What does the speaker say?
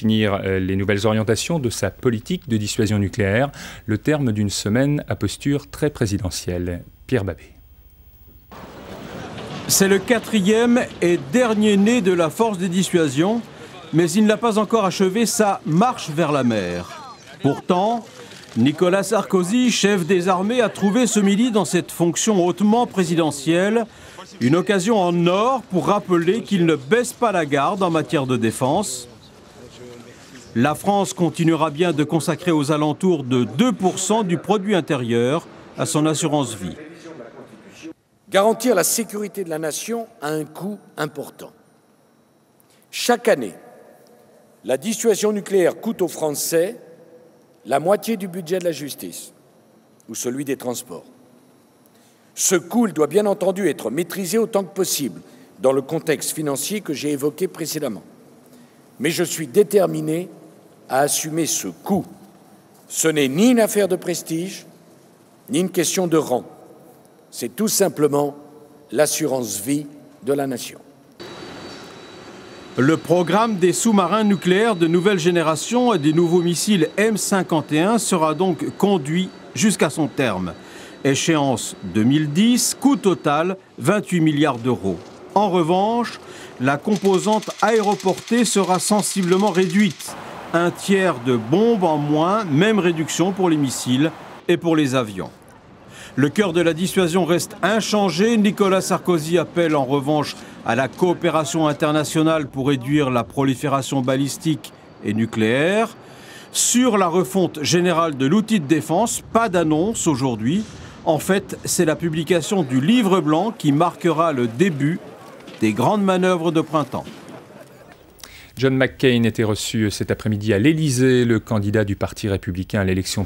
définir les nouvelles orientations de sa politique de dissuasion nucléaire, le terme d'une semaine à posture très présidentielle. Pierre Babet. C'est le 4e et dernier né de la force de dissuasion, mais il n'a pas encore achevé sa marche vers la mer. Pourtant, Nicolas Sarkozy, chef des armées, a trouvé ce midi dans cette fonction hautement présidentielle une occasion en or pour rappeler qu'il ne baisse pas la garde en matière de défense. La France continuera bien de consacrer aux alentours de 2% du produit intérieur à son assurance vie. Garantir la sécurité de la nation a un coût important. Chaque année, la dissuasion nucléaire coûte aux Français la moitié du budget de la justice ou celui des transports. Ce coût doit bien entendu être maîtrisé autant que possible dans le contexte financier que j'ai évoqué précédemment. Mais je suis déterminé à assumer ce coût. Ce n'est ni une affaire de prestige, ni une question de rang. C'est tout simplement l'assurance vie de la nation. Le programme des sous-marins nucléaires de nouvelle génération et des nouveaux missiles M51 sera donc conduit jusqu'à son terme. Échéance 2010, coût total 28 milliards d'euros. En revanche, la composante aéroportée sera sensiblement réduite. Un tiers de bombes en moins, même réduction pour les missiles et pour les avions. Le cœur de la dissuasion reste inchangé. Nicolas Sarkozy appelle en revanche à la coopération internationale pour réduire la prolifération balistique et nucléaire. Sur la refonte générale de l'outil de défense, pas d'annonce aujourd'hui. En fait, c'est la publication du livre blanc qui marquera le début des grandes manœuvres de printemps. John McCain était reçu cet après-midi à l'Élysée. Le candidat du Parti républicain à l'élection